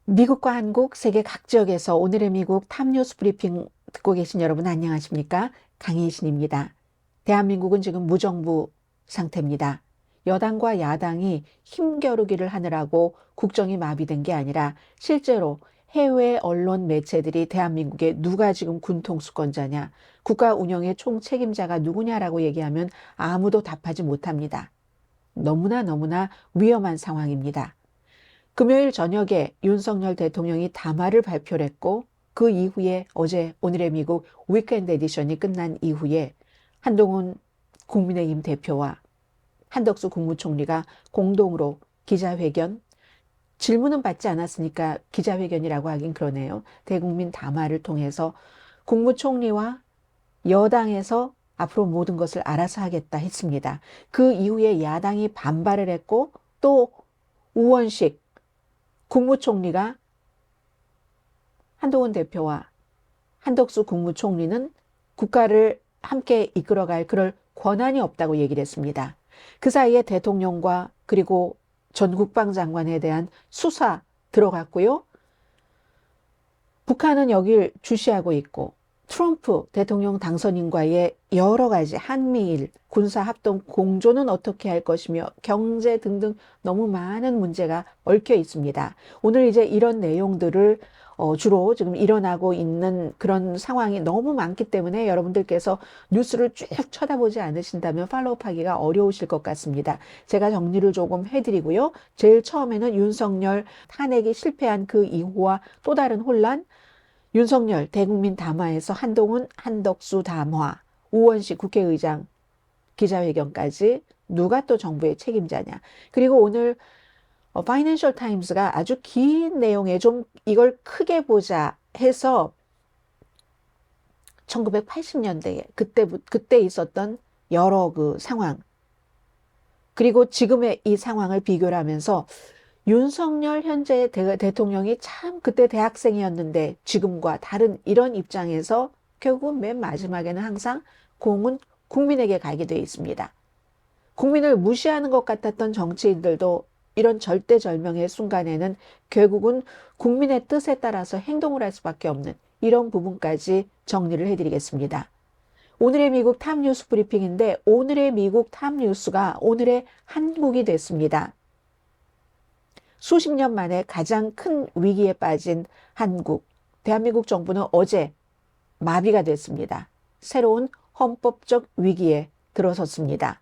미국과 한국, 세계 각 지역에서 오늘의 미국 탑뉴스 브리핑 듣고 계신 여러분 안녕하십니까? 강희신입니다. 대한민국은 지금 무정부 상태입니다. 여당과 야당이 힘겨루기를 하느라고 국정이 마비된 게 아니라 실제로 해외 언론 매체들이 대한민국에 누가 지금 군통수권자냐, 국가 운영의 총책임자가 누구냐라고 얘기하면 아무도 답하지 못합니다. 너무나 위험한 상황입니다. 금요일 저녁에 윤석열 대통령이 담화를 발표를 했고 그 이후에 어제 오늘의 미국 위켄드 에디션이 끝난 이후에 한동훈 국민의힘 대표와 한덕수 국무총리가 공동으로 기자회견, 질문은 받지 않았으니까 기자회견이라고 하긴 그러네요. 대국민 담화를 통해서 국무총리와 여당에서 앞으로 모든 것을 알아서 하겠다 했습니다. 그 이후에 야당이 반발을 했고 또 우원식 국무총리가 한동훈 대표와 한덕수 국무총리는 국가를 함께 이끌어갈 그럴 권한이 없다고 얘기를 했습니다. 그 사이에 대통령과 그리고 전 국방장관에 대한 수사 들어갔고요. 북한은 여길 주시하고 있고 트럼프 대통령 당선인과의 여러 가지 한미일 군사합동 공조는 어떻게 할 것이며 경제 등등 너무 많은 문제가 얽혀 있습니다. 오늘 이제 이런 내용들을 주로 지금 일어나고 있는 그런 상황이 너무 많기 때문에 여러분들께서 뉴스를 쭉 쳐다보지 않으신다면 팔로우하기가 어려우실 것 같습니다. 제가 정리를 조금 해드리고요. 제일 처음에는 윤석열 탄핵이 실패한 그 이후와 또 다른 혼란, 윤석열 대국민 담화에서 한동훈, 한덕수 담화, 우원식 국회의장 기자회견까지 누가 또 정부의 책임자냐. 그리고 오늘 파이낸셜 타임스가 아주 긴 내용에 좀 이걸 크게 보자 해서 1980년대에 그때 있었던 여러 그 상황 그리고 지금의 이 상황을 비교를 하면서 윤석열 현재 대통령이 참 그때 대학생이었는데 지금과 다른 이런 입장에서 결국은 맨 마지막에는 항상 공은 국민에게 가게 되어 있습니다. 국민을 무시하는 것 같았던 정치인들도 이런 절대절명의 순간에는 결국은 국민의 뜻에 따라서 행동을 할 수밖에 없는 이런 부분까지 정리를 해드리겠습니다. 오늘의 미국 탑뉴스 브리핑인데 오늘의 미국 탑뉴스가 오늘의 한국이 됐습니다. 수십 년 만에 가장 큰 위기에 빠진 한국, 대한민국 정부는 어제 마비가 됐습니다. 새로운 헌법적 위기에 들어섰습니다.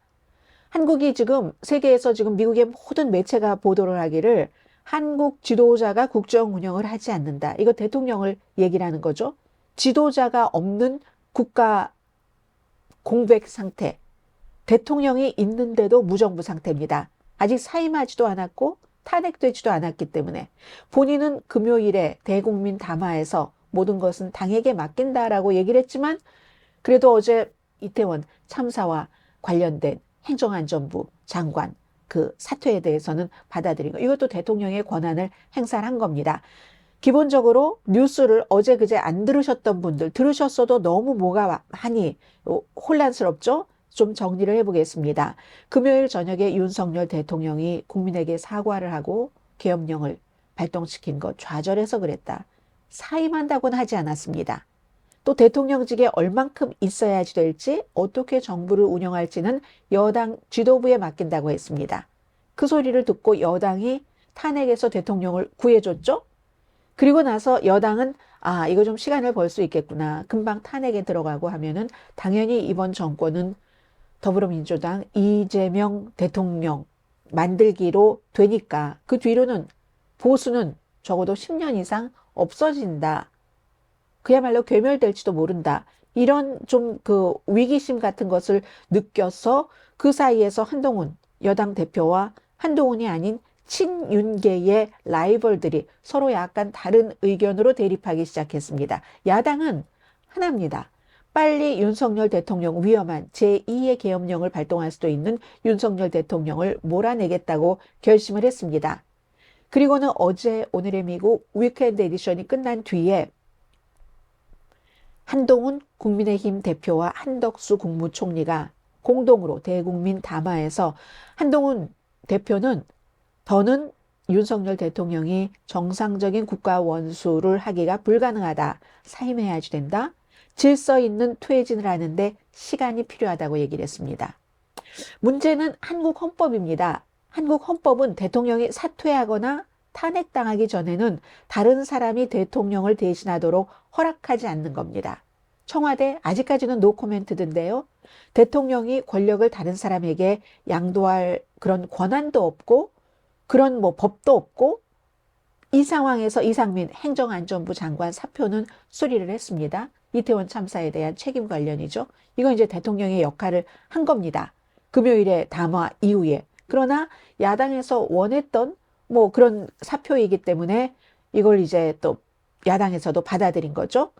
한국이 지금 세계에서 지금 미국의 모든 매체가 보도를 하기를 한국 지도자가 국정 운영을 하지 않는다. 이거 대통령을 얘기를 하는 거죠. 지도자가 없는 국가 공백 상태. 대통령이 있는데도 무정부 상태입니다. 아직 사임하지도 않았고 탄핵되지도 않았기 때문에 본인은 금요일에 대국민 담화에서 모든 것은 당에게 맡긴다라고 얘기를 했지만 그래도 어제 이태원 참사와 관련된 행정안전부 장관 그 사퇴에 대해서는 받아들인 거. 이것도 대통령의 권한을 행사를 한 겁니다. 기본적으로 뉴스를 어제 그제 안 들으셨던 분들 들으셨어도 너무 뭐가 많이 혼란스럽죠? 좀 정리를 해보겠습니다. 금요일 저녁에 윤석열 대통령이 국민에게 사과를 하고 계엄령을 발동시킨 것 좌절해서 그랬다. 사임한다고는 하지 않았습니다. 또 대통령직에 얼만큼 있어야지 될지 어떻게 정부를 운영할지는 여당 지도부에 맡긴다고 했습니다. 그 소리를 듣고 여당이 탄핵에서 대통령을 구해줬죠. 그리고 나서 여당은 이거 좀 시간을 벌 수 있겠구나. 금방 탄핵에 들어가고 하면은 당연히 이번 정권은 더불어민주당 이재명 대통령 만들기로 되니까 그 뒤로는 보수는 적어도 10년 이상 없어진다. 그야말로 괴멸될지도 모른다. 이런 좀 그 위기심 같은 것을 느껴서 그 사이에서 한동훈 여당 대표와 한동훈이 아닌 친윤계의 라이벌들이 서로 약간 다른 의견으로 대립하기 시작했습니다. 야당은 하나입니다. 빨리 윤석열 대통령 위험한 제2의 계엄령을 발동할 수도 있는 윤석열 대통령을 몰아내겠다고 결심을 했습니다. 그리고는 어제 오늘의 미국 위켄드 에디션이 끝난 뒤에 한동훈 국민의힘 대표와 한덕수 국무총리가 공동으로 대국민 담화에서 한동훈 대표는 더는 윤석열 대통령이 정상적인 국가 원수를 하기가 불가능하다. 사임해야지 된다. 질서 있는 퇴진을 하는데 시간이 필요하다고 얘기를 했습니다. 문제는 한국 헌법입니다. 한국 헌법은 대통령이 사퇴하거나 탄핵당하기 전에는 다른 사람이 대통령을 대신하도록 허락하지 않는 겁니다. 청와대 아직까지는 노코멘트던데요. 대통령이 권력을 다른 사람에게 양도할 그런 권한도 없고 그런 뭐 법도 없고 이 상황에서 이상민 행정안전부 장관 사표는 수리를 했습니다. 이태원 참사에 대한 책임 관련이죠. 이건 이제 대통령의 역할을 한 겁니다. 금요일에 담화 이후에. 그러나 야당에서 원했던 뭐 그런 사표이기 때문에 이걸 이제 또 야당에서도 받아들인 거죠.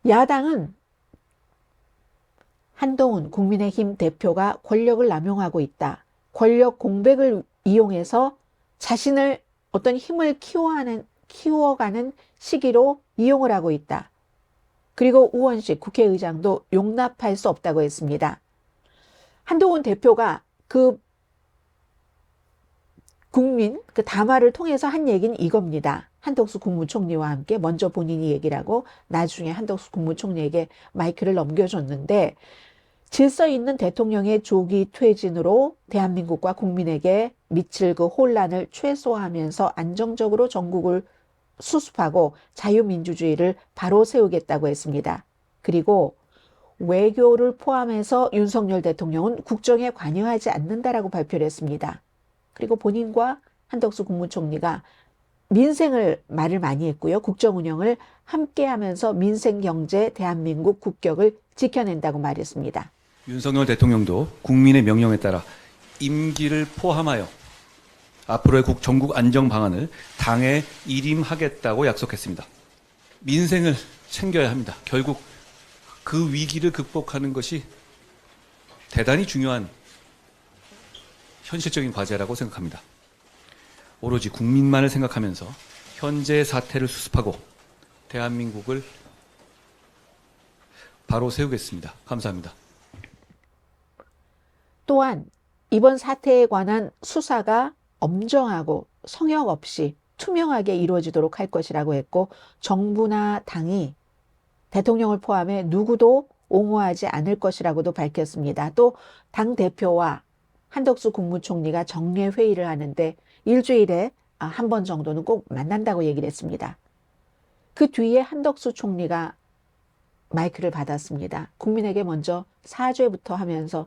야당은 한동훈 국민의힘 대표가 권력을 남용하고 있다. 권력 공백을 이용해서 자신을 어떤 힘을 키워가는 시기로 이용을 하고 있다. 그리고 우원식 국회의장도 용납할 수 없다고 했습니다. 한동훈 대표가 그 담화를 통해서 한 얘기는 이겁니다. 한덕수 국무총리와 함께 먼저 본인이 얘기를 하고 나중에 한덕수 국무총리에게 마이크를 넘겨줬는데 질서 있는 대통령의 조기 퇴진으로 대한민국과 국민에게 미칠 그 혼란을 최소화하면서 안정적으로 전국을 수습하고 자유민주주의를 바로 세우겠다고 했습니다. 그리고 외교를 포함해서 윤석열 대통령은 국정에 관여하지 않는다라고 발표를 했습니다. 그리고 본인과 한덕수 국무총리가 민생을 말을 많이 했고요. 국정 운영을 함께하면서 민생 경제 대한민국 국격을 지켜낸다고 말했습니다. 윤석열 대통령도 국민의 명령에 따라 임기를 포함하여 앞으로의 전국 안정 방안을 당에 일임하겠다고 약속했습니다. 민생을 챙겨야 합니다. 결국 그 위기를 극복하는 것이 대단히 중요한 현실적인 과제라고 생각합니다. 오로지 국민만을 생각하면서 현재 사태를 수습하고 대한민국을 바로 세우겠습니다. 감사합니다. 또한 이번 사태에 관한 수사가 엄정하고 성역 없이 투명하게 이루어지도록 할 것이라고 했고 정부나 당이 대통령을 포함해 누구도 옹호하지 않을 것이라고도 밝혔습니다. 또 당대표와 한덕수 국무총리가 정례 회의를 하는데 일주일에 한 번 정도는 꼭 만난다고 얘기를 했습니다. 그 뒤에 한덕수 총리가 마이크를 받았습니다. 국민에게 먼저 사죄부터 하면서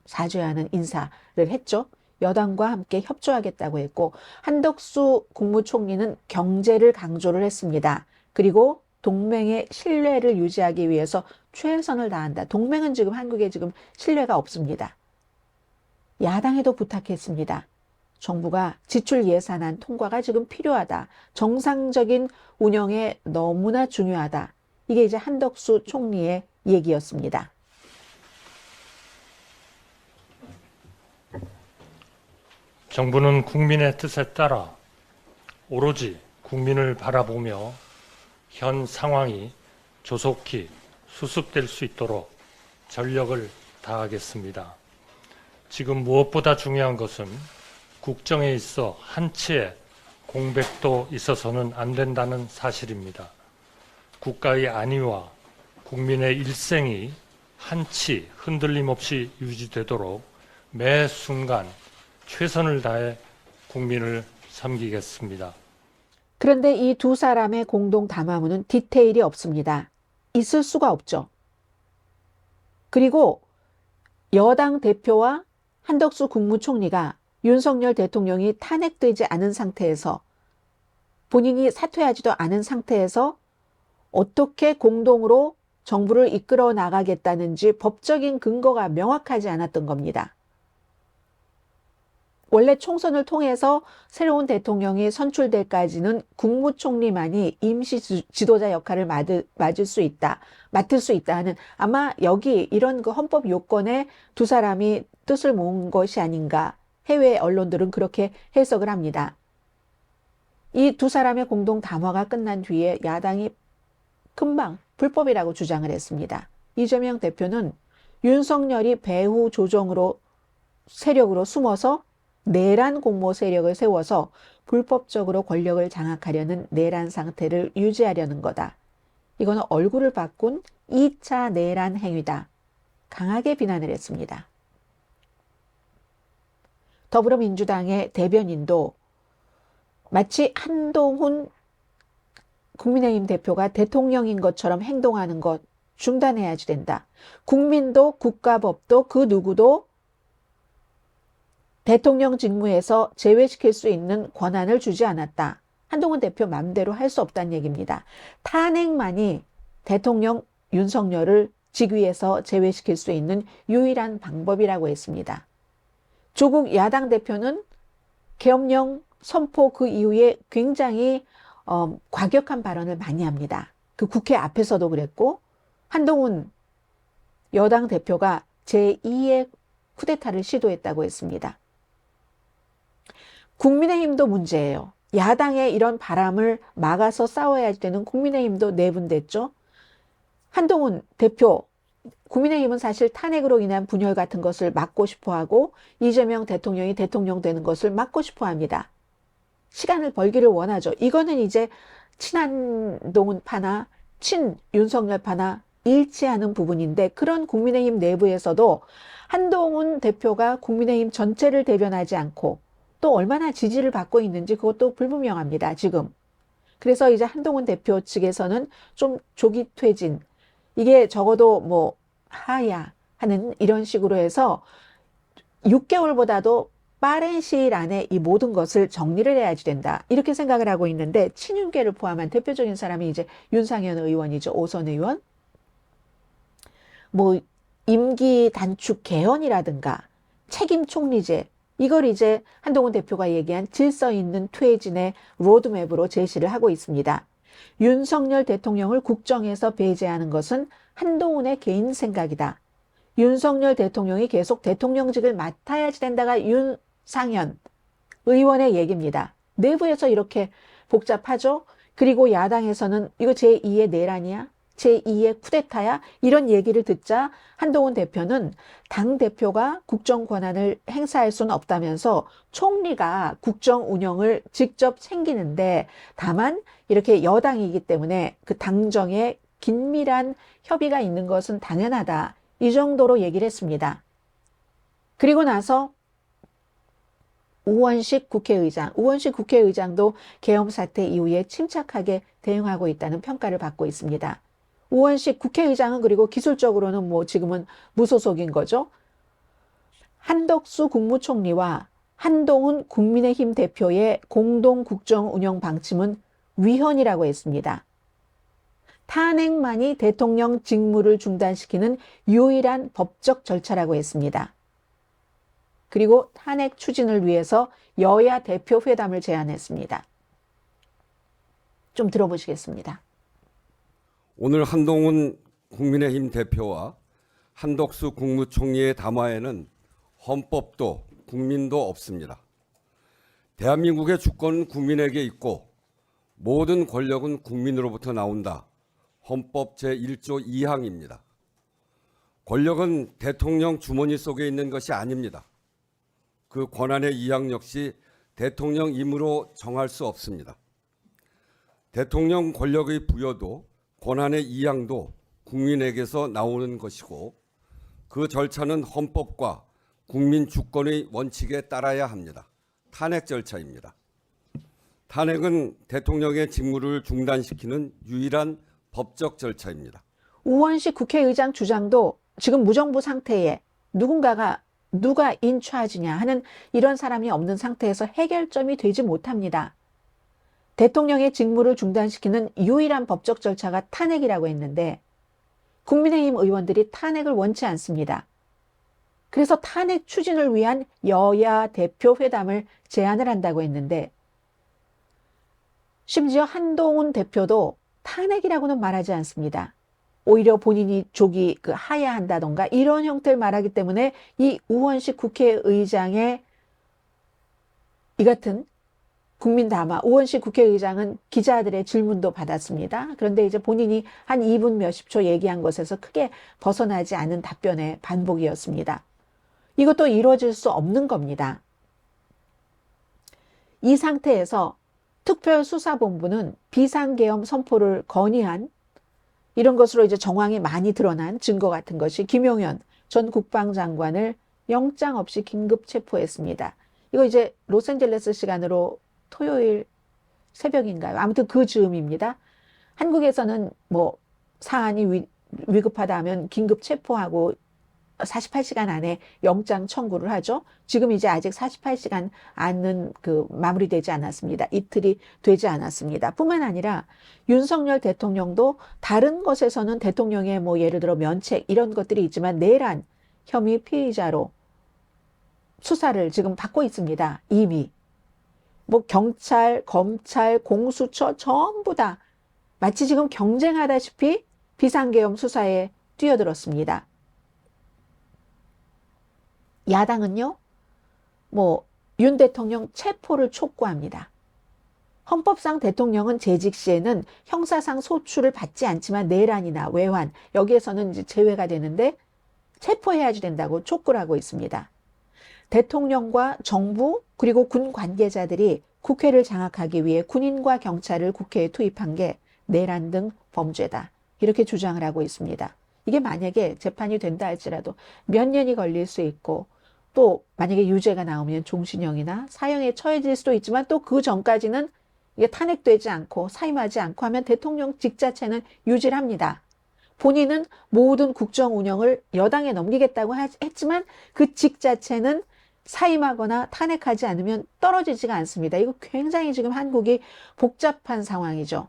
사죄하는 인사를 했죠. 여당과 함께 협조하겠다고 했고 한덕수 국무총리는 경제를 강조를 했습니다. 그리고 동맹의 신뢰를 유지하기 위해서 최선을 다한다. 동맹은 지금 한국에 지금 신뢰가 없습니다. 야당에도 부탁했습니다. 정부가 지출 예산안 통과가 지금 필요하다. 정상적인 운영에 너무나 중요하다. 이게 이제 한덕수 총리의 얘기였습니다. 정부는 국민의 뜻에 따라 오로지 국민을 바라보며 현 상황이 조속히 수습될 수 있도록 전력을 다하겠습니다. 지금 무엇보다 중요한 것은 국정에 있어 한치의 공백도 있어서는 안 된다는 사실입니다. 국가의 안위와 국민의 일생이 한치 흔들림 없이 유지되도록 매 순간 최선을 다해 국민을 섬기겠습니다. 그런데 이 두 사람의 공동 담화문은 디테일이 없습니다. 있을 수가 없죠. 그리고 여당 대표와 한덕수 국무총리가 윤석열 대통령이 탄핵되지 않은 상태에서 본인이 사퇴하지도 않은 상태에서 어떻게 공동으로 정부를 이끌어 나가겠다는지 법적인 근거가 명확하지 않았던 겁니다. 원래 총선을 통해서 새로운 대통령이 선출될까지는 국무총리만이 임시 지도자 역할을 맡을 수 있다 하는 아마 여기 이런 그 헌법 요건에 두 사람이 뜻을 모은 것이 아닌가 해외 언론들은 그렇게 해석을 합니다. 이 두 사람의 공동 담화가 끝난 뒤에 야당이 금방 불법이라고 주장을 했습니다. 이재명 대표는 윤석열이 배후 조정으로 세력으로 숨어서 내란 공모 세력을 세워서 불법적으로 권력을 장악하려는 내란 상태를 유지하려는 거다. 이거는 얼굴을 바꾼 2차 내란 행위다. 강하게 비난을 했습니다. 더불어민주당의 대변인도 마치 한동훈 국민의힘 대표가 대통령인 것처럼 행동하는 것 중단해야지 된다. 국민도 국가법도 그 누구도 대통령 직무에서 제외시킬 수 있는 권한을 주지 않았다. 한동훈 대표 맘대로 할 수 없다는 얘기입니다. 탄핵만이 대통령 윤석열을 직위에서 제외시킬 수 있는 유일한 방법이라고 했습니다. 조국 야당 대표는 계엄령 선포 그 이후에 굉장히 과격한 발언을 많이 합니다. 그 국회 앞에서도 그랬고 한동훈 여당 대표가 제2의 쿠데타를 시도했다고 했습니다. 국민의힘도 문제예요. 야당의 이런 바람을 막아서 싸워야 되는 국민의힘도 내분됐죠. 한동훈 대표, 국민의힘은 사실 탄핵으로 인한 분열 같은 것을 막고 싶어하고 이재명 대통령이 대통령 되는 것을 막고 싶어합니다. 시간을 벌기를 원하죠. 이거는 이제 친한동훈 파나 친윤석열 파나 일치하는 부분인데 그런 국민의힘 내부에서도 한동훈 대표가 국민의힘 전체를 대변하지 않고 또 얼마나 지지를 받고 있는지 그것도 불분명합니다. 지금. 그래서 이제 한동훈 대표 측에서는 좀 조기 퇴진, 이게 적어도 뭐 하야 하는 이런 식으로 해서 6개월보다도 빠른 시일 안에 이 모든 것을 정리를 해야지 된다. 이렇게 생각을 하고 있는데 친윤계를 포함한 대표적인 사람이 이제 윤상현 의원이죠. 오선 의원. 뭐 임기 단축 개헌이라든가 책임 총리제 이걸 이제 한동훈 대표가 얘기한 질서 있는 퇴진의 로드맵으로 제시를 하고 있습니다. 윤석열 대통령을 국정에서 배제하는 것은 한동훈의 개인 생각이다. 윤석열 대통령이 계속 대통령직을 맡아야지 된다가 윤상현 의원의 얘기입니다. 내부에서 이렇게 복잡하죠? 그리고 야당에서는 이거 제2의 내란이야? 제2의 쿠데타야? 이런 얘기를 듣자 한동훈 대표는 당대표가 국정 권한을 행사할 수는 없다면서 총리가 국정 운영을 직접 챙기는데 다만 이렇게 여당이기 때문에 그 당정에 긴밀한 협의가 있는 것은 당연하다. 이 정도로 얘기를 했습니다. 그리고 나서 우원식 국회의장도 계엄 사태 이후에 침착하게 대응하고 있다는 평가를 받고 있습니다. 우원식 국회의장은 그리고 기술적으로는 뭐 지금은 무소속인 거죠. 한덕수 국무총리와 한동훈 국민의힘 대표의 공동 국정 운영 방침은 위헌이라고 했습니다. 탄핵만이 대통령 직무를 중단시키는 유일한 법적 절차라고 했습니다. 그리고 탄핵 추진을 위해서 여야 대표 회담을 제안했습니다. 좀 들어보시겠습니다. 오늘 한동훈 국민의힘 대표와 한덕수 국무총리의 담화에는 헌법도 국민도 없습니다. 대한민국의 주권은 국민에게 있고 모든 권력은 국민으로부터 나온다. 헌법 제1조 2항입니다. 권력은 대통령 주머니 속에 있는 것이 아닙니다. 그 권한의 2항 역시 대통령 임으로 정할 수 없습니다. 대통령 권력의 부여도 권한의 2항도 국민에게서 나오는 것이고 그 절차는 헌법과 국민 주권의 원칙에 따라야 합니다. 탄핵 절차입니다. 탄핵은 대통령의 직무를 중단시키는 유일한 법적 절차입니다. 우원식 국회의장 주장도 지금 무정부 상태에 누가 인차지냐 하는 이런 사람이 없는 상태에서 해결점이 되지 못합니다. 대통령의 직무를 중단시키는 유일한 법적 절차가 탄핵이라고 했는데 국민의힘 의원들이 탄핵을 원치 않습니다. 그래서 탄핵 추진을 위한 여야 대표 회담을 제안을 한다고 했는데 심지어 한동훈 대표도 탄핵이라고는 말하지 않습니다. 오히려 본인이 조기 하야한다던가 이런 형태를 말하기 때문에 이 우원식 국회의장의 이 같은 국민 담화, 우원식 국회의장은 기자들의 질문도 받았습니다. 그런데 이제 본인이 한 2분 몇십 초 얘기한 것에서 크게 벗어나지 않은 답변의 반복이었습니다. 이것도 이루어질 수 없는 겁니다. 이 상태에서 특별수사본부는 비상계엄 선포를 건의한 이런 것으로 이제 정황이 많이 드러난 증거 같은 것이 김용현 전 국방장관을 영장 없이 긴급 체포했습니다. 이거 이제 로스앤젤레스 시간으로 토요일 새벽인가요? 아무튼 그 즈음입니다. 한국에서는 뭐 사안이 위급하다 하면 긴급 체포하고 48시간 안에 영장 청구를 하죠. 지금 이제 아직 48시간 안은 마무리되지 않았습니다. 이틀이 되지 않았습니다. 뿐만 아니라 윤석열 대통령도 다른 것에서는 대통령의 뭐 예를 들어 면책 이런 것들이 있지만 내란 혐의 피의자로 수사를 지금 받고 있습니다. 이미. 뭐 경찰, 검찰, 공수처 전부 다 마치 지금 경쟁하다시피 비상계엄 수사에 뛰어들었습니다. 야당은요, 윤 대통령 체포를 촉구합니다. 헌법상 대통령은 재직 시에는 형사상 소출을 받지 않지만 내란이나 외환, 여기에서는 이제 제외가 되는데 체포해야지 된다고 촉구를 하고 있습니다. 대통령과 정부 그리고 군 관계자들이 국회를 장악하기 위해 군인과 경찰을 국회에 투입한 게 내란 등 범죄다. 이렇게 주장을 하고 있습니다. 이게 만약에 재판이 된다 할지라도 몇 년이 걸릴 수 있고 또 만약에 유죄가 나오면 종신형이나 사형에 처해질 수도 있지만 또 그 전까지는 이게 탄핵되지 않고 사임하지 않고 하면 대통령직 자체는 유지를 합니다. 본인은 모든 국정 운영을 여당에 넘기겠다고 했지만 그 직 자체는 사임하거나 탄핵하지 않으면 떨어지지가 않습니다. 이거 굉장히 지금 한국이 복잡한 상황이죠.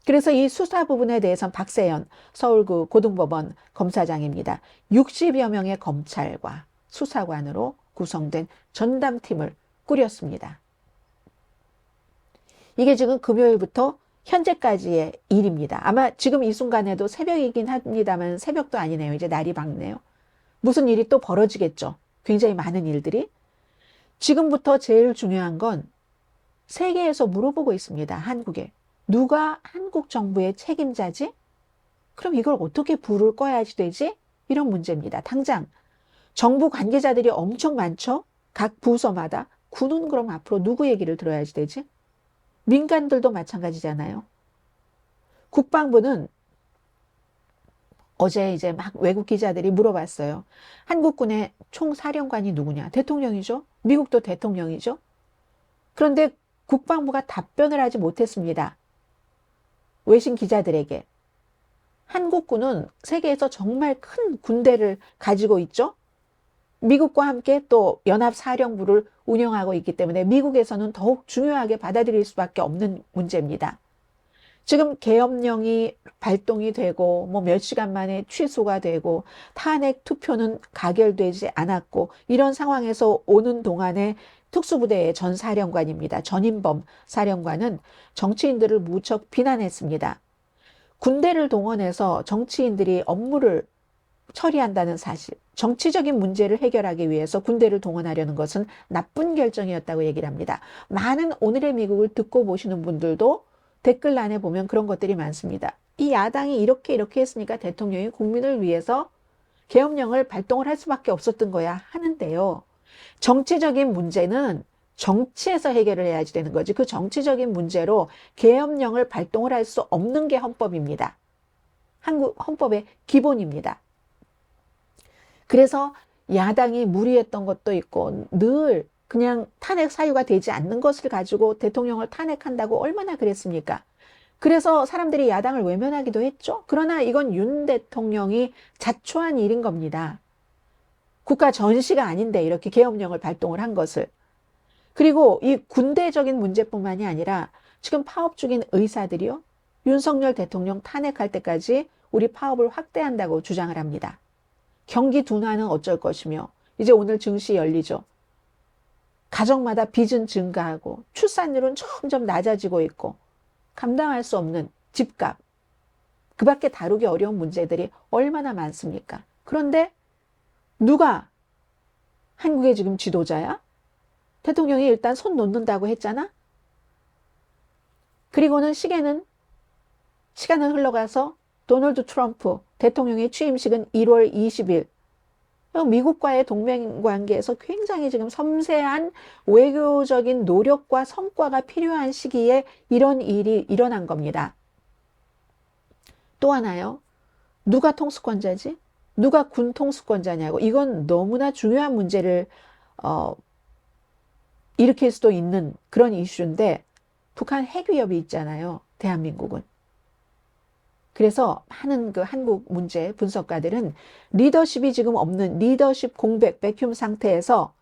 그래서 이 수사 부분에 대해서는 박세현 서울구 고등법원 검사장입니다. 60여 명의 검찰과 수사관으로 구성된 전담팀을 꾸렸습니다. 이게 지금 금요일부터 현재까지의 일입니다. 아마 지금 이 순간에도 새벽이긴 합니다만 새벽도 아니네요. 이제 날이 밝네요. 무슨 일이 또 벌어지겠죠. 굉장히 많은 일들이. 지금부터 제일 중요한 건 세계에서 물어보고 있습니다. 한국에. 누가 한국 정부의 책임자지? 그럼 이걸 어떻게 불을 꺼야지 되지? 이런 문제입니다. 당장 정부 관계자들이 엄청 많죠? 각 부서마다. 군은 그럼 앞으로 누구 얘기를 들어야지 되지? 민간들도 마찬가지잖아요. 국방부는 어제 이제 막 외국 기자들이 물어봤어요. 한국군의 총사령관이 누구냐? 대통령이죠. 미국도 대통령이죠. 그런데 국방부가 답변을 하지 못했습니다. 외신 기자들에게. 한국군은 세계에서 정말 큰 군대를 가지고 있죠. 미국과 함께 또 연합사령부를 운영하고 있기 때문에 미국에서는 더욱 중요하게 받아들일 수밖에 없는 문제입니다. 지금 계엄령이 발동이 되고 뭐 몇 시간 만에 취소가 되고 탄핵 투표는 가결되지 않았고 이런 상황에서 오는 동안에 특수부대의 전 사령관입니다. 전인범 사령관은 정치인들을 무척 비난했습니다. 군대를 동원해서 정치인들이 업무를 처리한다는 사실, 정치적인 문제를 해결하기 위해서 군대를 동원하려는 것은 나쁜 결정이었다고 얘기를 합니다. 많은 오늘의 미국을 듣고 보시는 분들도 댓글란에 보면 그런 것들이 많습니다. 이 야당이 이렇게 했으니까 대통령이 국민을 위해서 계엄령을 발동을 할 수밖에 없었던 거야 하는데요. 정치적인 문제는 정치에서 해결을 해야지 되는 거지. 그 정치적인 문제로 계엄령을 발동을 할 수 없는 게 헌법입니다. 한국 헌법의 기본입니다. 그래서 야당이 무리했던 것도 있고 늘 그냥 탄핵 사유가 되지 않는 것을 가지고 대통령을 탄핵한다고 얼마나 그랬습니까? 그래서 사람들이 야당을 외면하기도 했죠. 그러나 이건 윤 대통령이 자초한 일인 겁니다. 국가 전시가 아닌데 이렇게 계엄령을 발동을 한 것을. 그리고 이 군대적인 문제뿐만이 아니라 지금 파업 중인 의사들이요. 윤석열 대통령 탄핵할 때까지 우리 파업을 확대한다고 주장을 합니다. 경기 둔화는 어쩔 것이며 이제 오늘 증시 열리죠. 가정마다 빚은 증가하고 출산율은 점점 낮아지고 있고 감당할 수 없는 집값, 그 밖에 다루기 어려운 문제들이 얼마나 많습니까? 그런데 누가 한국의 지금 지도자야? 대통령이 일단 손 놓는다고 했잖아? 그리고는 시간은 흘러가서 도널드 트럼프 대통령의 취임식은 1월 20일. 미국과의 동맹 관계에서 굉장히 지금 섬세한 외교적인 노력과 성과가 필요한 시기에 이런 일이 일어난 겁니다. 또 하나요. 누가 통수권자지? 누가 군 통수권자냐고. 이건 너무나 중요한 문제를 일으킬 수도 있는 그런 이슈인데 북한 핵위협이 있잖아요. 대한민국은. 그래서 많은 그 한국 문제 분석가들은 리더십이 지금 없는 리더십 공백, 백큐um 상태에서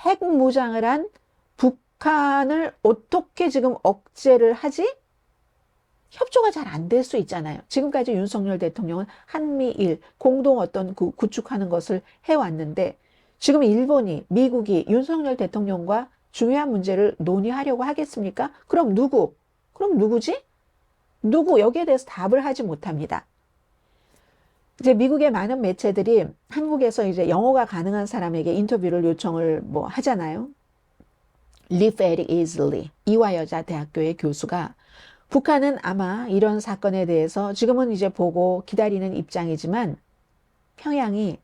핵 무장을 한 북한을 어떻게 지금 억제를 하지? 협조가 잘 안 될 수 있잖아요. 지금까지 윤석열 대통령은 한미일 공동 어떤 구축하는 것을 해왔는데 지금 일본이, 미국이 윤석열 대통령과 중요한 문제를 논의하려고 하겠습니까? 그럼 누구? 그럼 누구지? 누구? 여기에 대해서 답을 하지 못합니다. 이제 미국의 많은 매체들이 한국에서 이제 영어가 가능한 사람에게 인터뷰를 요청을 뭐 하잖아요. Live very easily. 이화여자 대학교의 교수가 북한은 아마 이런 사건에 대해서 지금은 이제 보고 기다리는 입장이지만 평양이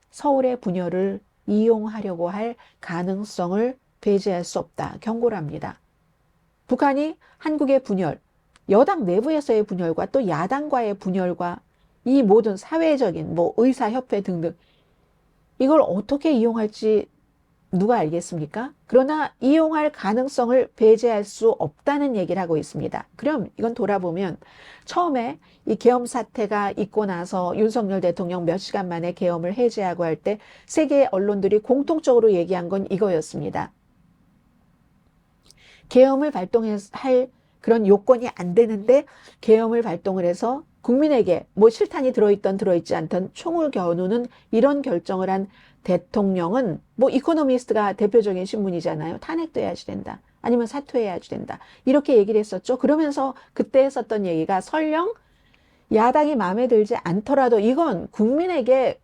서울의 분열을 이용하려고 할 가능성을 배제할 수 없다. 경고를 합니다. 북한이 한국의 분열, 여당 내부에서의 분열과 또 야당과의 분열과 이 모든 사회적인 뭐 의사협회 등등 이걸 어떻게 이용할지 누가 알겠습니까? 그러나 이용할 가능성을 배제할 수 없다는 얘기를 하고 있습니다. 그럼 이건 돌아보면 처음에 이 계엄 사태가 있고 나서 윤석열 대통령 몇 시간 만에 계엄을 해제하고 할 때 세계 언론들이 공통적으로 얘기한 건 이거였습니다. 계엄을 발동할 그런 요건이 안 되는데 계엄을 발동을 해서 국민에게 뭐 실탄이 들어있던 들어있지 않던 총을 겨누는 이런 결정을 한 대통령은 뭐 이코노미스트가 대표적인 신문이잖아요. 탄핵돼야지 된다. 아니면 사퇴해야지 된다. 이렇게 얘기를 했었죠. 그러면서 그때 했었던 얘기가 설령 야당이 마음에 들지 않더라도 이건 국민에게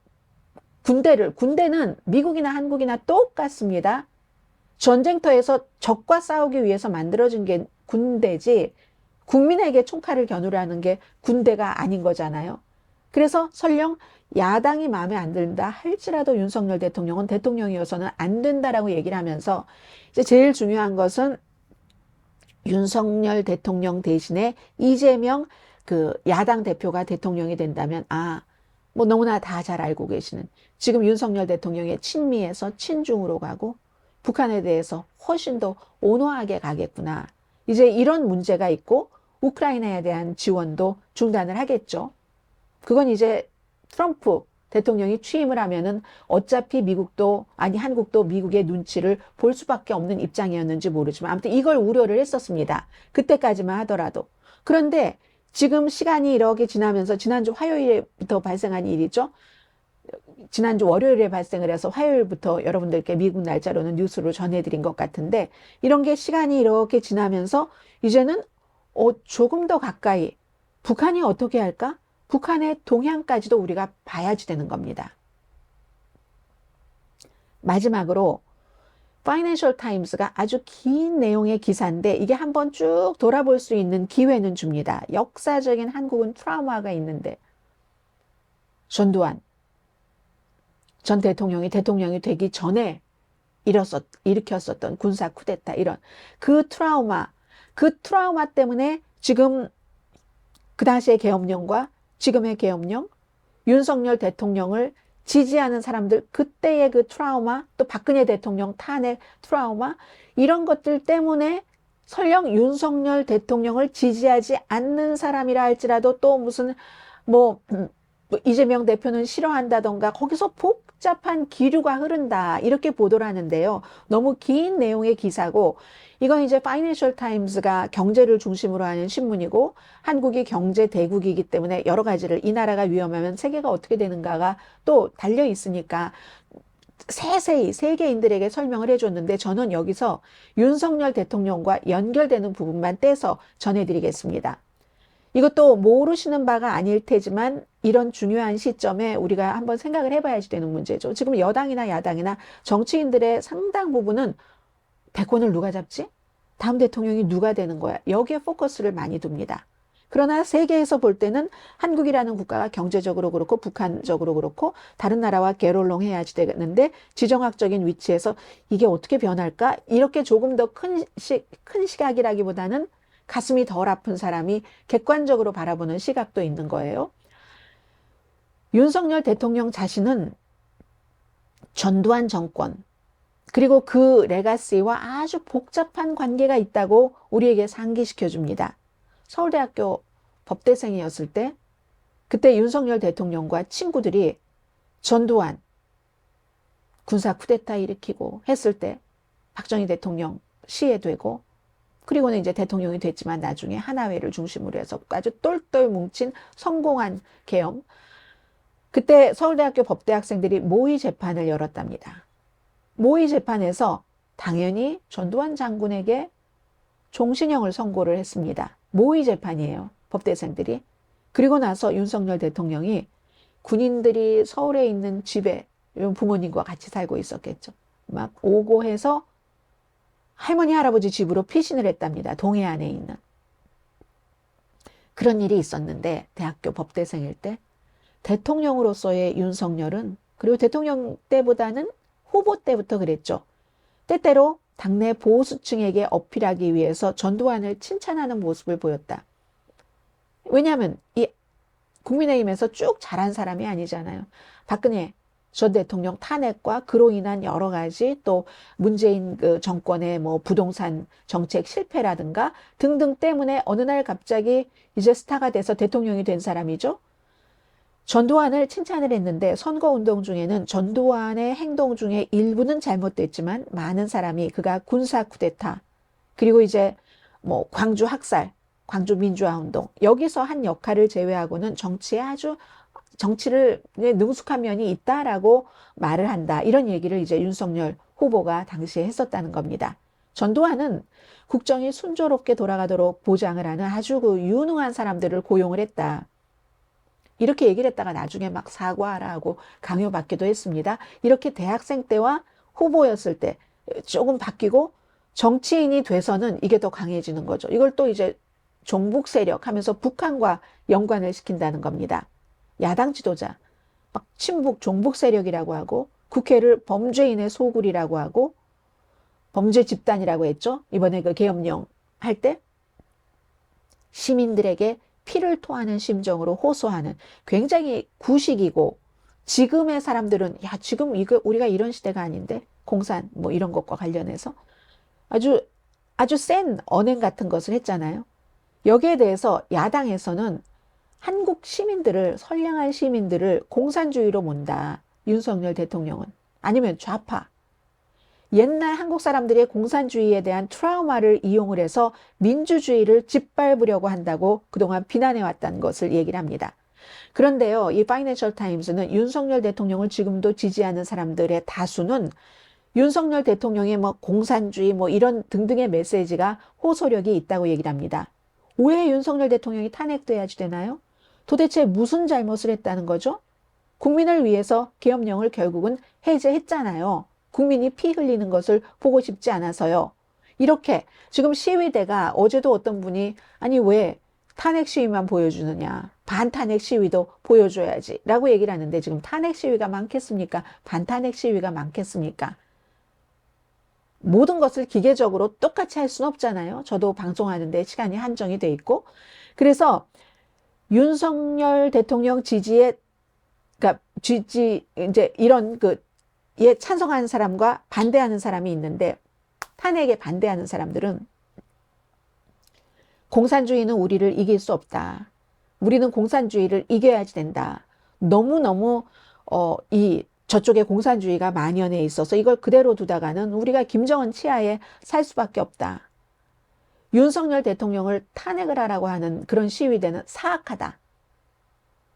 군대는 미국이나 한국이나 똑같습니다. 전쟁터에서 적과 싸우기 위해서 만들어진 게 군대지 국민에게 총칼을 겨누라는 게 군대가 아닌 거잖아요. 그래서 설령 야당이 마음에 안 든다 할지라도 윤석열 대통령은 대통령이어서는 안 된다라고 얘기를 하면서 이제 제일 중요한 것은 윤석열 대통령 대신에 이재명 그 야당 대표가 대통령이 된다면 뭐 너무나 다 잘 알고 계시는 지금 윤석열 대통령의 친미에서 친중으로 가고 북한에 대해서 훨씬 더 온화하게 가겠구나. 이제 이런 문제가 있고 우크라이나에 대한 지원도 중단을 하겠죠. 그건 이제 트럼프 대통령이 취임을 하면은 어차피 한국도 미국의 눈치를 볼 수밖에 없는 입장이었는지 모르지만 아무튼 이걸 우려를 했었습니다. 그때까지만 하더라도. 그런데 지금 시간이 이렇게 지나면서 지난주 화요일부터 발생한 일이죠. 지난주 월요일에 발생을 해서 화요일부터 여러분들께 미국 날짜로는 뉴스로 전해드린 것 같은데 이런 게 시간이 이렇게 지나면서 이제는 조금 더 가까이 북한이 어떻게 할까? 북한의 동향까지도 우리가 봐야지 되는 겁니다. 마지막으로 파이낸셜 타임스가 아주 긴 내용의 기사인데 이게 한번 쭉 돌아볼 수 있는 기회는 줍니다. 역사적인 한국은 트라우마가 있는데 전두환 전 대통령이 되기 전에 일으켰었던 군사 쿠데타 이런 그 트라우마 때문에 지금 그 당시의 계엄령과 지금의 계엄령, 윤석열 대통령을 지지하는 사람들 그때의 그 트라우마, 또 박근혜 대통령 탄핵 트라우마 이런 것들 때문에 설령 윤석열 대통령을 지지하지 않는 사람이라 할지라도 또 무슨 이재명 대표는 싫어한다던가 거기서 복잡한 기류가 흐른다 이렇게 보도를 하는데요. 너무 긴 내용의 기사고 이건 이제 파이낸셜 타임스가 경제를 중심으로 하는 신문이고 한국이 경제 대국이기 때문에 여러 가지를 이 나라가 위험하면 세계가 어떻게 되는가가 또 달려 있으니까 세세히 세계인들에게 설명을 해줬는데 저는 여기서 윤석열 대통령과 연결되는 부분만 떼서 전해드리겠습니다. 이것도 모르시는 바가 아닐 테지만 이런 중요한 시점에 우리가 한번 생각을 해봐야지 되는 문제죠. 지금 여당이나 야당이나 정치인들의 상당 부분은 대권을 누가 잡지? 다음 대통령이 누가 되는 거야? 여기에 포커스를 많이 둡니다. 그러나 세계에서 볼 때는 한국이라는 국가가 경제적으로 그렇고 북한적으로 그렇고 다른 나라와 개롤롱해야지 되겠는데 지정학적인 위치에서 이게 어떻게 변할까? 이렇게 조금 더 큰 시각이라기보다는 가슴이 덜 아픈 사람이 객관적으로 바라보는 시각도 있는 거예요. 윤석열 대통령 자신은 전두환 정권 그리고 그 레가시와 아주 복잡한 관계가 있다고 우리에게 상기시켜 줍니다. 서울대학교 법대생이었을 때 그때 윤석열 대통령과 친구들이 전두환 군사 쿠데타 일으키고 했을 때 박정희 대통령 시해되고 그리고는 이제 대통령이 됐지만 나중에 하나회를 중심으로 해서 아주 똘똘 뭉친 성공한 계엄. 그때 서울대학교 법대학생들이 모의 재판을 열었답니다. 모의 재판에서 당연히 전두환 장군에게 종신형을 선고를 했습니다. 모의 재판이에요. 법대생들이. 그리고 나서 윤석열 대통령이 군인들이 서울에 있는 집에 부모님과 같이 살고 있었겠죠. 막 오고 해서 할머니 할아버지 집으로 피신을 했답니다. 동해안에 있는. 그런 일이 있었는데 대학교 법대생일 때 대통령으로서의 윤석열은 그리고 대통령 때보다는 후보 때부터 그랬죠. 때때로 당내 보수층에게 어필하기 위해서 전두환을 칭찬하는 모습을 보였다. 왜냐하면 이 국민의힘에서 쭉 자란 사람이 아니잖아요. 박근혜 전 대통령 탄핵과 그로 인한 여러 가지 또 문재인 그 정권의 뭐 부동산 정책 실패라든가 등등 때문에 어느 날 갑자기 이제 스타가 돼서 대통령이 된 사람이죠. 전두환을 칭찬을 했는데 선거운동 중에는 전두환의 행동 중에 일부는 잘못됐지만 많은 사람이 그가 군사 쿠데타 그리고 이제 뭐 광주 학살, 광주 민주화운동 여기서 한 역할을 제외하고는 정치를 능숙한 면이 있다라고 말을 한다. 이런 얘기를 이제 윤석열 후보가 당시에 했었다는 겁니다. 전두환은 국정이 순조롭게 돌아가도록 보장을 하는 아주 그 유능한 사람들을 고용을 했다. 이렇게 얘기를 했다가 나중에 막 사과하라고 강요받기도 했습니다. 이렇게 대학생 때와 후보였을 때 조금 바뀌고 정치인이 돼서는 이게 더 강해지는 거죠. 이걸 또 이제 종북 세력 하면서 북한과 연관을 시킨다는 겁니다. 야당 지도자, 막 친북 종북 세력이라고 하고 국회를 범죄인의 소굴이라고 하고 범죄 집단이라고 했죠. 이번에 그 계엄령 할 때 시민들에게 피를 토하는 심정으로 호소하는 굉장히 구식이고 지금의 사람들은 야 지금 이거 우리가 이런 시대가 아닌데 공산 뭐 이런 것과 관련해서 아주 센 언행 같은 것을 했잖아요. 여기에 대해서 야당에서는 한국 시민들을 선량한 시민들을 공산주의로 몬다. 윤석열 대통령은 아니면 좌파 옛날 한국 사람들의 공산주의에 대한 트라우마를 이용을 해서 민주주의를 짓밟으려고 한다고 그동안 비난해왔다는 것을 얘기를 합니다. 그런데요, 이 파이낸셜 타임스는 윤석열 대통령을 지금도 지지하는 사람들의 다수는 윤석열 대통령의 뭐 공산주의 뭐 이런 등등의 메시지가 호소력이 있다고 얘기를 합니다. 왜 윤석열 대통령이 탄핵돼야지 되나요? 도대체 무슨 잘못을 했다는 거죠? 국민을 위해서 계엄령을 결국은 해제했잖아요. 국민이 피 흘리는 것을 보고 싶지 않아서요. 이렇게 지금 시위대가 어제도 어떤 분이 아니 왜 탄핵 시위만 보여주느냐. 반탄핵 시위도 보여줘야지 라고 얘기를 하는데 지금 탄핵 시위가 많겠습니까? 반탄핵 시위가 많겠습니까? 모든 것을 기계적으로 똑같이 할 수는 없잖아요. 저도 방송하는데 시간이 한정이 돼 있고. 그래서 윤석열 대통령 지지에 그러니까 이제 이런 예 찬성하는 사람과 반대하는 사람이 있는데 탄핵에 반대하는 사람들은 공산주의는 우리를 이길 수 없다. 우리는 공산주의를 이겨야지 된다. 너무너무 저쪽에 공산주의가 만연해 있어서 이걸 그대로 두다가는 우리가 김정은 치하에 살 수밖에 없다. 윤석열 대통령을 탄핵을 하라고 하는 그런 시위대는 사악하다.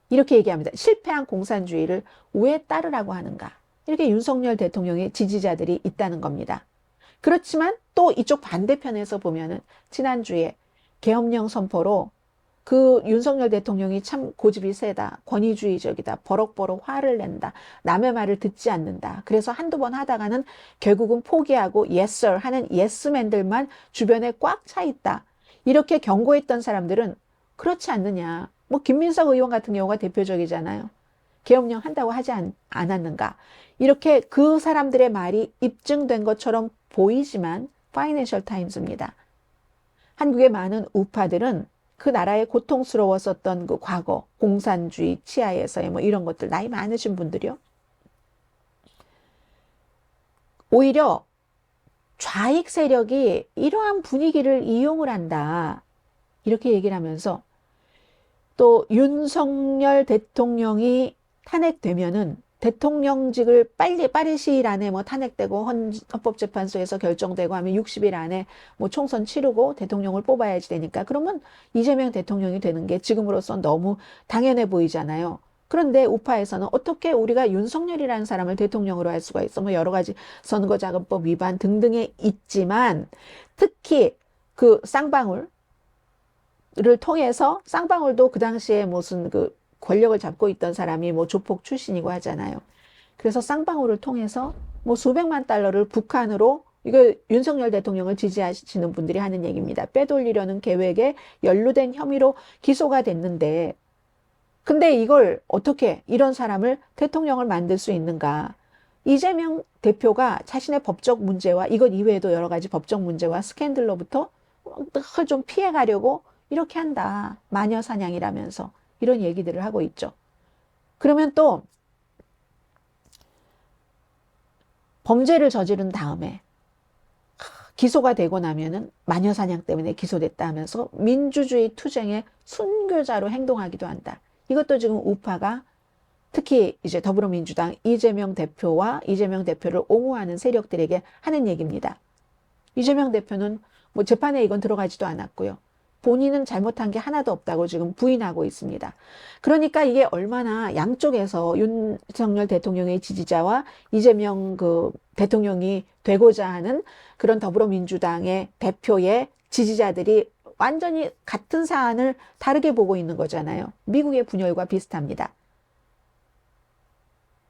이렇게 얘기합니다. 실패한 공산주의를 왜 따르라고 하는가. 이렇게 윤석열 대통령의 지지자들이 있다는 겁니다. 그렇지만 또 이쪽 반대편에서 보면은 지난주에 계엄령 선포로 그 윤석열 대통령이 참 고집이 세다. 권위주의적이다. 버럭버럭 화를 낸다. 남의 말을 듣지 않는다. 그래서 한두 번 하다가는 결국은 포기하고 yes sir 하는 예스맨들만 주변에 꽉 차 있다. 이렇게 경고했던 사람들은 그렇지 않느냐. 뭐 김민석 의원 같은 경우가 대표적이잖아요. 계엄령 한다고 하지 않았는가. 이렇게 그 사람들의 말이 입증된 것처럼 보이지만 파이낸셜 타임스입니다. 한국의 많은 우파들은 그 나라의 고통스러웠었던 그 과거, 공산주의 치하에서의 뭐 이런 것들, 나이 많으신 분들이요. 오히려 좌익 세력이 이러한 분위기를 이용을 한다. 이렇게 얘기를 하면서 또 윤석열 대통령이 탄핵되면은 대통령직을 빠른 시일 안에 뭐 탄핵되고 헌법재판소에서 결정되고 하면 60일 안에 뭐 총선 치르고 대통령을 뽑아야지 되니까 그러면 이재명 대통령이 되는 게 지금으로선 너무 당연해 보이잖아요. 그런데 우파에서는 어떻게 우리가 윤석열이라는 사람을 대통령으로 할 수가 있어? 뭐 여러 가지 선거자금법 위반 등등에 있지만 특히 그 쌍방울을 통해서 쌍방울도 그 당시에 무슨 그 권력을 잡고 있던 사람이 뭐 조폭 출신이고 하잖아요. 그래서 쌍방울을 통해서 뭐 수백만 달러를 북한으로 이거 윤석열 대통령을 지지하시는 분들이 하는 얘기입니다. 빼돌리려는 계획에 연루된 혐의로 기소가 됐는데 근데 이걸 어떻게 이런 사람을 대통령을 만들 수 있는가? 이재명 대표가 자신의 법적 문제와 이것 이외에도 여러 가지 법적 문제와 스캔들로부터 그걸 좀 피해가려고 이렇게 한다. 마녀 사냥이라면서 이런 얘기들을 하고 있죠. 그러면 또 범죄를 저지른 다음에 기소가 되고 나면은 마녀 사냥 때문에 기소됐다 하면서 민주주의 투쟁의 순교자로 행동하기도 한다. 이것도 지금 우파가 특히 이제 더불어민주당 이재명 대표와 이재명 대표를 옹호하는 세력들에게 하는 얘기입니다. 이재명 대표는 뭐 재판에 이건 들어가지도 않았고요. 본인은 잘못한 게 하나도 없다고 지금 부인하고 있습니다. 그러니까 이게 얼마나 양쪽에서 윤석열 대통령의 지지자와 이재명 그 대통령이 되고자 하는 그런 더불어민주당의 대표의 지지자들이 완전히 같은 사안을 다르게 보고 있는 거잖아요. 미국의 분열과 비슷합니다.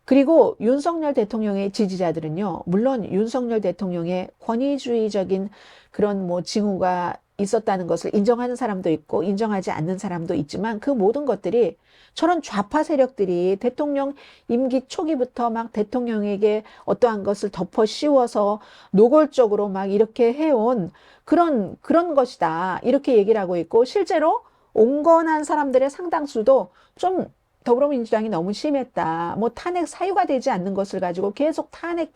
그리고 윤석열 대통령의 지지자들은요, 물론 윤석열 대통령의 권위주의적인 그런 뭐 징후가 있었다는 것을 인정하는 사람도 있고 인정하지 않는 사람도 있지만 그 모든 것들이 저런 좌파 세력들이 대통령 임기 초기부터 막 대통령에게 어떠한 것을 덮어 씌워서 노골적으로 막 이렇게 해온 그런 것이다. 이렇게 얘기를 하고 있고 실제로 온건한 사람들의 상당수도 좀 더불어민주당이 너무 심했다. 뭐 탄핵 사유가 되지 않는 것을 가지고 계속 탄핵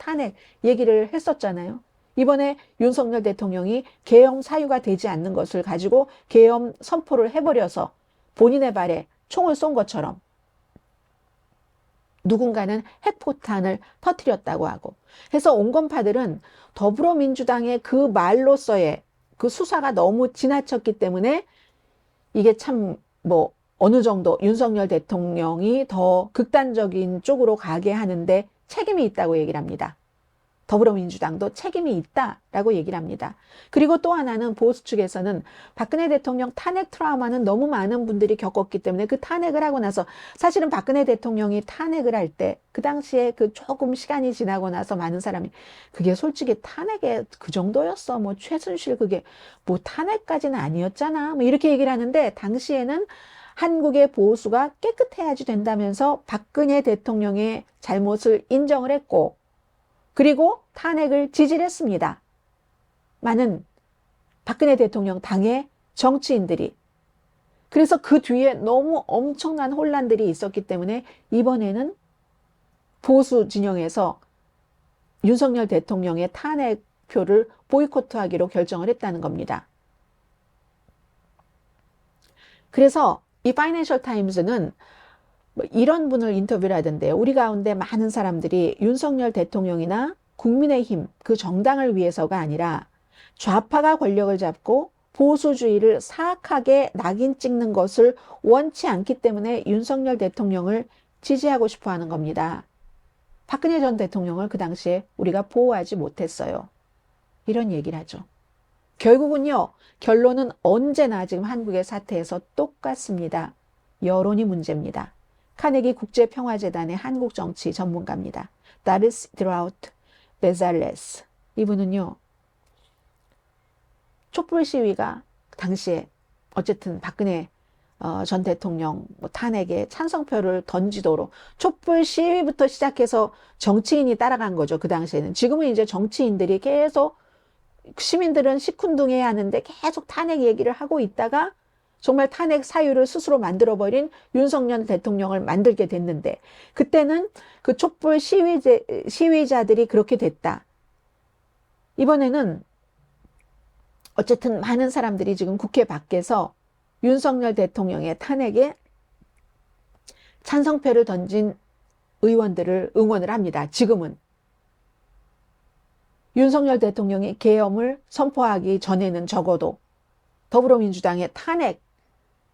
얘기를 했었잖아요. 이번에 윤석열 대통령이 계엄 사유가 되지 않는 것을 가지고 계엄 선포를 해버려서 본인의 발에 총을 쏜 것처럼 누군가는 핵포탄을 터뜨렸다고 하고 해서 온건파들은 더불어민주당의 그 말로서의 그 수사가 너무 지나쳤기 때문에 이게 참 뭐 어느 정도 윤석열 대통령이 더 극단적인 쪽으로 가게 하는데 책임이 있다고 얘기를 합니다. 더불어민주당도 책임이 있다라고 얘기를 합니다. 그리고 또 하나는 보수 측에서는 박근혜 대통령 탄핵 트라우마는 너무 많은 분들이 겪었기 때문에 그 탄핵을 하고 나서 사실은 박근혜 대통령이 탄핵을 할 때 그 당시에 그 조금 시간이 지나고 나서 많은 사람이 그게 솔직히 탄핵에 그 정도였어. 뭐 최순실 그게 뭐 탄핵까지는 아니었잖아. 뭐 이렇게 얘기를 하는데 당시에는 한국의 보수가 깨끗해야지 된다면서 박근혜 대통령의 잘못을 인정을 했고 그리고 탄핵을 지지를 했습니다. 많은 박근혜 대통령 당의 정치인들이. 그래서 그 뒤에 너무 엄청난 혼란들이 있었기 때문에 이번에는 보수 진영에서 윤석열 대통령의 탄핵표를 보이콧하기로 결정을 했다는 겁니다. 그래서 이 파이낸셜 타임즈는 뭐 이런 분을 인터뷰를 하던데요. 우리 가운데 많은 사람들이 윤석열 대통령이나 국민의힘 그 정당을 위해서가 아니라 좌파가 권력을 잡고 보수주의를 사악하게 낙인 찍는 것을 원치 않기 때문에 윤석열 대통령을 지지하고 싶어 하는 겁니다. 박근혜 전 대통령을 그 당시에 우리가 보호하지 못했어요. 이런 얘기를 하죠. 결국은요, 결론은 언제나 지금 한국의 사태에서 똑같습니다. 여론이 문제입니다. 카네기 국제평화재단의 한국 정치 전문가입니다. 다리스 드라우트 베잘레스. 이분은요, 촛불 시위가 당시에 어쨌든 박근혜 전 대통령 뭐 탄핵에 찬성표를 던지도록 촛불 시위부터 시작해서 정치인이 따라간 거죠. 그 당시에는. 지금은 이제 정치인들이 계속 시민들은 시큰둥해야 하는데 계속 탄핵 얘기를 하고 있다가 정말 탄핵 사유를 스스로 만들어버린 윤석열 대통령을 만들게 됐는데 그때는 그 촛불 시위자들이 그렇게 됐다. 이번에는 어쨌든 많은 사람들이 지금 국회 밖에서 윤석열 대통령의 탄핵에 찬성표를 던진 의원들을 응원을 합니다. 지금은. 윤석열 대통령이 계엄을 선포하기 전에는 적어도 더불어민주당의 탄핵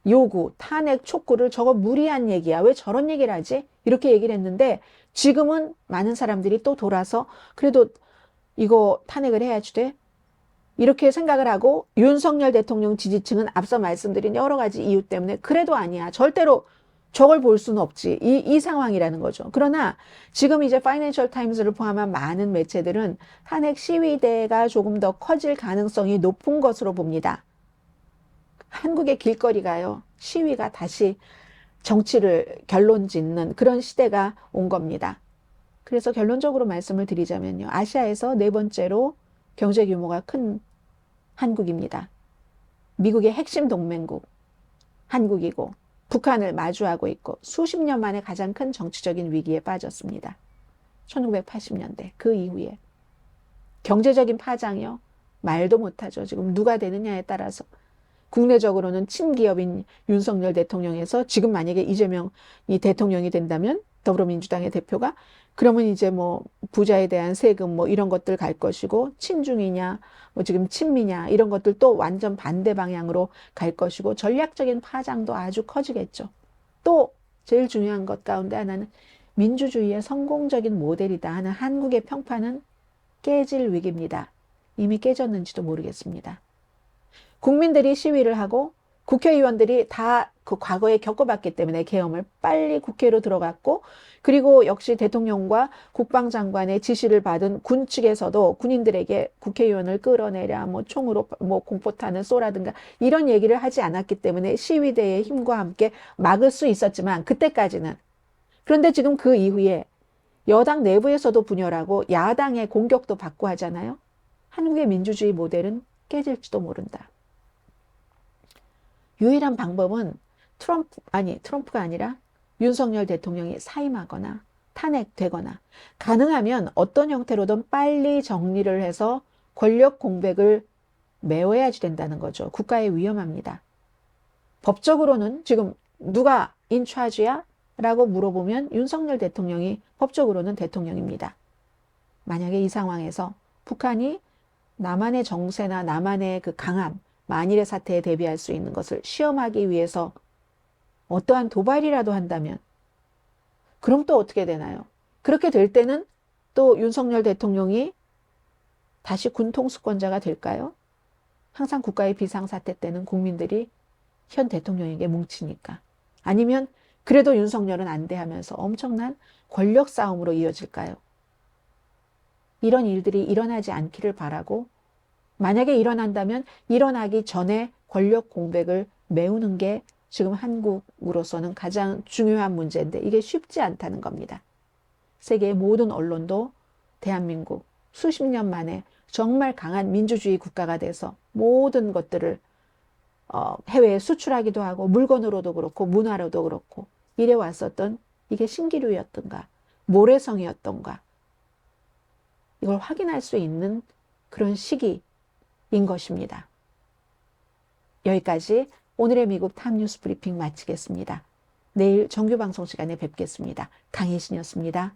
요구, 탄핵 촉구를 저거 무리한 얘기야. 왜 저런 얘기를 하지? 이렇게 얘기를 했는데 지금은 많은 사람들이 또 돌아서 그래도 이거 탄핵을 해야지 돼? 이렇게 생각을 하고 윤석열 대통령 지지층은 앞서 말씀드린 여러 가지 이유 때문에 그래도 아니야. 절대로 저걸 볼 수는 없지. 이 상황이라는 거죠. 그러나 지금 이제 파이낸셜 타임즈를 포함한 많은 매체들은 탄핵 시위대가 조금 더 커질 가능성이 높은 것으로 봅니다. 한국의 길거리가요. 시위가 다시 정치를 결론짓는 그런 시대가 온 겁니다. 그래서 결론적으로 말씀을 드리자면요. 아시아에서 네 번째로 경제 규모가 큰 한국입니다. 미국의 핵심 동맹국 한국이고 북한을 마주하고 있고 수십 년 만에 가장 큰 정치적인 위기에 빠졌습니다. 1980년대 그 이후에 경제적인 파장이요. 말도 못하죠. 지금 누가 되느냐에 따라서 국내적으로는 친기업인 윤석열 대통령에서 지금 만약에 이재명이 대통령이 된다면 더불어민주당의 대표가 그러면 이제 뭐 부자에 대한 세금 뭐 이런 것들 갈 것이고 친중이냐 뭐 지금 친미냐 이런 것들 또 완전 반대 방향으로 갈 것이고 전략적인 파장도 아주 커지겠죠. 또 제일 중요한 것 가운데 하나는 민주주의의 성공적인 모델이다 하는 한국의 평판은 깨질 위기입니다. 이미 깨졌는지도 모르겠습니다. 국민들이 시위를 하고 국회의원들이 다 그 과거에 겪어봤기 때문에 계엄을 빨리 국회로 들어갔고 그리고 역시 대통령과 국방장관의 지시를 받은 군 측에서도 군인들에게 국회의원을 끌어내랴 뭐 총으로 뭐 공포탄을 쏘라든가 이런 얘기를 하지 않았기 때문에 시위대의 힘과 함께 막을 수 있었지만 그때까지는 그런데 지금 그 이후에 여당 내부에서도 분열하고 야당의 공격도 받고 하잖아요. 한국의 민주주의 모델은 깨질지도 모른다. 유일한 방법은 트럼프가 아니라 윤석열 대통령이 사임하거나 탄핵되거나 가능하면 어떤 형태로든 빨리 정리를 해서 권력 공백을 메워야지 된다는 거죠. 국가에 위험합니다. 법적으로는 지금 누가 인차지야? 라고 물어보면 윤석열 대통령이 법적으로는 대통령입니다. 만약에 이 상황에서 북한이 남한의 정세나 남한의 그 강함, 만일의 사태에 대비할 수 있는 것을 시험하기 위해서 어떠한 도발이라도 한다면 그럼 또 어떻게 되나요? 그렇게 될 때는 또 윤석열 대통령이 다시 군통수권자가 될까요? 항상 국가의 비상사태 때는 국민들이 현 대통령에게 뭉치니까. 아니면 그래도 윤석열은 안 돼 하면서 엄청난 권력 싸움으로 이어질까요? 이런 일들이 일어나지 않기를 바라고 만약에 일어난다면 일어나기 전에 권력 공백을 메우는 게 지금 한국으로서는 가장 중요한 문제인데 이게 쉽지 않다는 겁니다. 세계의 모든 언론도 대한민국 수십 년 만에 정말 강한 민주주의 국가가 돼서 모든 것들을 해외에 수출하기도 하고 물건으로도 그렇고 문화로도 그렇고 이래 왔었던 이게 신기루였던가 모래성이었던가 이걸 확인할 수 있는 그런 시기인 것입니다. 여기까지 오늘의 미국 탑뉴스 브리핑 마치겠습니다. 내일 정규 방송 시간에 뵙겠습니다. 강혜신이었습니다.